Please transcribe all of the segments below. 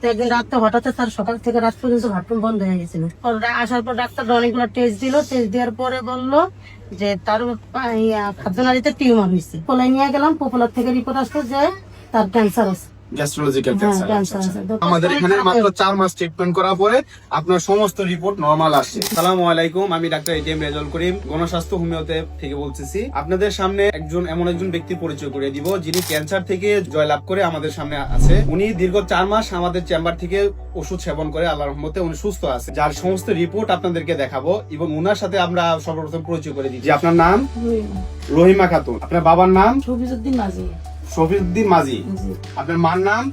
একদিন রাত্রে হঠাৎ তার সকাল থেকে রাত পর্যন্ত বাথরুম বন্ধ হয়ে গেছিল। আসার পর ডাক্তার অনেকগুলো টেস্ট দিল। টেস্ট দেওয়ার পরে বললো যে তার খাদ্যনালীতে টিউমার হয়েছে। পোলায় নিয়ে গেলাম, পোপোলার থেকে রিপোর্ট আসলো যে তার ক্যান্সার আছে। গ্যাস্ট্রোলজিক্যাল ক্যান্সার। আমাদের এখানে মাত্র 4 মাস ট্রিটমেন্ট করার পরে আপনার সমস্ত রিপোর্ট নরমাল আসছে। আসসালামু আলাইকুম, আমি ডাক্তার এটিএম রেজাউল করিম, গণস্বাস্থ্য হোমিওতে থেকে বলতেছি। আপনাদের সামনে এমন একজন ব্যক্তির পরিচয় করে দিব যিনি ক্যান্সার থেকে জয়লাভ করে আমাদের সামনে আছে। উনি দীর্ঘ 4 মাস আমাদের চেম্বার থেকে ওষুধ সেবন করে আল্লাহর রহমতে উনি সুস্থ আছে, যার সমস্ত রিপোর্ট আপনাদেরকে দেখাবো এবং উনার সাথে আমরা সর্বপ্রথম পরিচয় করে দিচ্ছি। আপনার নাম? রহিমা খাতুন। আপনার বাবার নাম? শফিউদ্দিন মাঝি। শফিউদ্দিন মাঝি। আপনার মার নাম?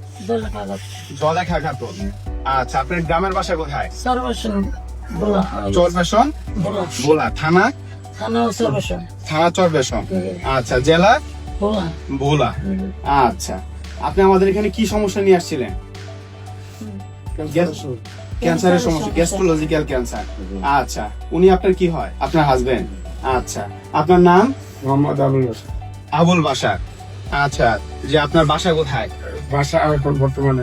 জলেখা খাতুন। আচ্ছা, আপনার গ্রামের বাসা কোথায়? চরবেশন ভোলা। থানা? থানা চরবেশন। আচ্ছা, জেলা? ভোলা। আচ্ছা, আপনি আমাদের এখানে কি সমস্যা নিয়ে আসছিলেন? ক্যান্সারের সমস্যা, গ্যাস্ট্রোলজিক্যাল ক্যান্সার। আচ্ছা, উনি আপনার কি হয়? আপনার হাজবেন্ড। আচ্ছা, আপনার নাম? মোহাম্মদ আবুল বাশার। আবুল বাশার। আচ্ছা, যে আপনার বাসা কোথায়? বাসা এখন বর্তমানে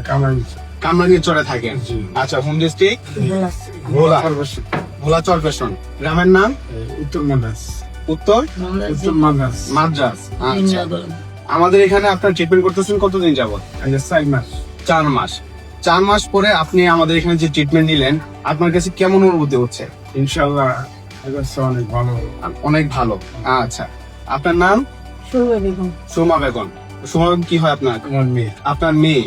কামরাঙ্গীরচরে থাকেন। আচ্ছা, হোম ডিস্ট্রিক্ট? ভোলা। ভোলা চরবেশন। গ্রামের নাম? উত্তর মাদ্রাস। উত্তর মাদ্রাস। আচ্ছা, আমাদের এখানে আপনার ট্রিটমেন্ট করতেছেন কতদিন যাবত? 4 মাস। 4 মাস। 4 মাস পরে আপনি আমাদের এখানে যে ট্রিটমেন্ট নিলেন, আপনার কাছে কেমন অনুভূতি হচ্ছে? ইনশাআল্লাহ অনেক ভালো। অনেক ভালো। আচ্ছা, আপনার নাম? সুমা বেগম। সুমা বেগম কি হয় আপনার? আমার মেয়ে। আপনার মেয়ে।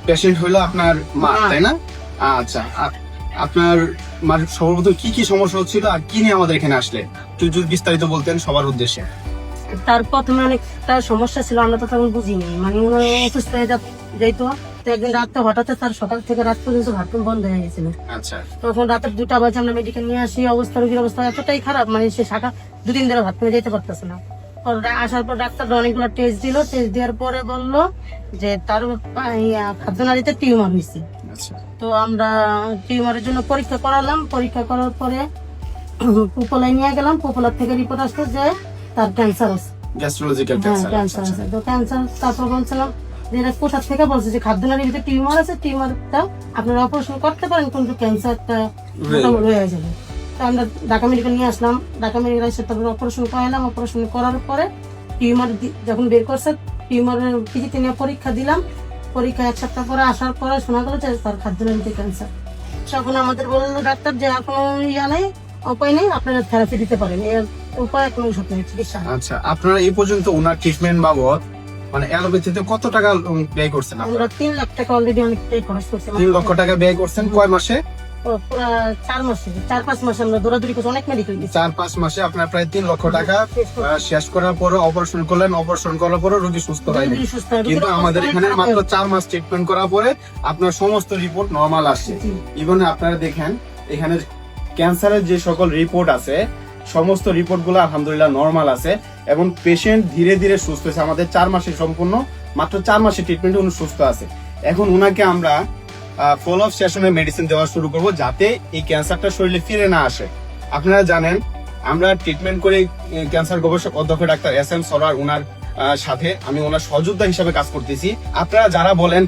পেশেন্ট হইলো আপনার মা, তাই না? আচ্ছা, আপনার মার সর্বপ্রথম কি কি সমস্যা হচ্ছিল আর কি নিয়ে আমাদের এখানে আসলে একটু যদি বিস্তারিত বলতেন সবার উদ্দেশ্যে। তার প্রথমে অনেকটা সমস্যা ছিল, আমরা তো তখন বুঝিনি, মানে অসুস্থ হয়ে যাইতো। একদিন রাত্রে হঠাৎ তার সকাল থেকে রাত পর্যন্ত বাথরুম বন্ধ হয়ে গেছিল। আচ্ছা, তখন রাতের 2টা বাজে আমরা মেডিকেল নিয়ে আসি। রোগীর অবস্থা এতটাই খারাপ, মানে সে শাখা 2 দিন ধরে বাথরুমে যেতে পারতেছে না। আসার পর ডাক্তার অনেকগুলো টেস্ট দিল। টেস্ট দেওয়ার পরে বললো যে তার খাদ্যনালীতে টিউমার হয়েছে। তো আমরা টিউমারের জন্য পরীক্ষা করালাম। পরীক্ষা করার পরে পোপোলায় নিয়ে গেলাম। পোপোলার থেকে রিপোর্ট আসলো যে তার ক্যান্সার আছে। গ্যাস্ট্রোলজিক্যাল ক্যান্সার আছে। তো ক্যান্সার, তারপর বলছিলাম যে এটা কোথার থেকে, বলছে যে খাদ্যনালীর ভিতরে টিউমার আছে, টিউমারটা আপনারা অপারেশন করতে পারেন কিন্তু ক্যান্সারটা হয়ে যাবে। তো আমরা ঢাকা মেডিকেল নিয়ে আসলাম। ঢাকা মেডিকেল এসে তারপরে অপারেশন করালাম। অপারেশন করার পরে টিউমার যখন বের করছে, টিউমারের পিজিতে নিয়ে পরীক্ষা দিলাম। পরীক্ষা 1 সপ্তাহ পরে আসার পরে শোনা গেল যে তার খাদ্যনালীতে ক্যান্সার। তখন আমাদের বললো ডাক্তার যে এখন নেই, উপায় নেই, আপনারা থেরাপি দিতে পারেন, এর উপায় কোনো ওষুধ নেই, চিকিৎসা। আচ্ছা, আপনারা এই পর্যন্ত ওনার ট্রিটমেন্ট বাবদ মানে অ্যালোপ্যাথিতে কত টাকা ব্যয় করছেন? আমরা 3 লাখ টাকা অলরেডি অনেক খরচ করছি। 3 লক্ষ টাকা ব্যয় করছেন কয় মাসে? 4-5 মাসে আমরা দৌড়াদৌড়ি করছি, অনেক মেডিকেল। 4-5 মাসে আপনার প্রায় 3 লক্ষ টাকা শেষ করার পর অপারেশন করলেন। অপারেশন করার পর রোগী সুস্থ হয়নি, কিন্তু আমাদের এখানে মাত্র 4 মাস ট্রিটমেন্ট করার পরে আপনার সমস্ত রিপোর্ট নরমাল আসছে। ইভেন আপনারা দেখেন এখানে ক্যান্সারের যে সকল রিপোর্ট আছে, সমস্ত রিপোর্ট গুলো আলহামদুলিল্লাহ নরমাল আছে এবং পেশেন্ট ধীরে ধীরে সুস্থ হয়েছে। আমাদের 4 মাসে সম্পূর্ণ, মাত্র 4 মাসের ট্রিটমেন্টে উনি সুস্থ আছে। এখন উনাকে আমরা ফলো আপ সেশনে মেডিসিন দেওয়া শুরু করব যাতে এই ক্যান্সারটা শরীরে ফিরে না আসে। আপনারা জানেন আমরা ট্রিটমেন্ট করে ক্যান্সার গবেষক অধ্যক্ষ ডাক্তার SM সরার উনার সাথে আমি ওনার সহযোদ্ধা হিসাবে কাজ করতেছি। আপনারা যারা বলেন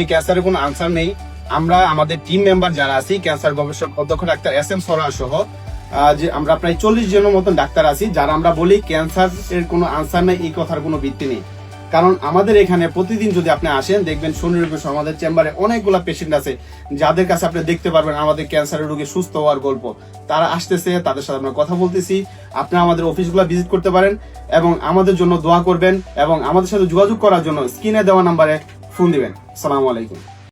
ক্যান্সারের কোনো আনসার নেই, আমরা আমাদের টিম মেম্বার যারা আছি ক্যান্সার গবেষক অধ্যক্ষ ডাক্তার SM সরার সহ যে আমরা প্রায় 40 জনের মতন ডাক্তার আছি যারা আমরা বলি ক্যান্সারের কোনো আনসার নেই, এই কথার কোনো ভিত্তি নেই। কারণ আমাদের এখানে প্রতিদিন যদি আপনি আসেন দেখবেন সুনির্দিষ্ট আমাদের চেম্বারে অনেকগুলা পেশেন্ট আছে যাদের কাছে আপনি দেখতে পারবেন আমাদের ক্যান্সারের রোগী সুস্থ হওয়ার গল্প। তারা আসতেছে, তাদের সাথে আমরা কথা বলতেছি। আপনি আমাদের অফিসগুলো ভিজিট করতে পারেন এবং আমাদের জন্য দোয়া করবেন এবং আমাদের সাথে যোগাযোগ করার জন্য স্ক্রিনে দেওয়া নাম্বারে ফোন দিবেন। আসসালামু আলাইকুম।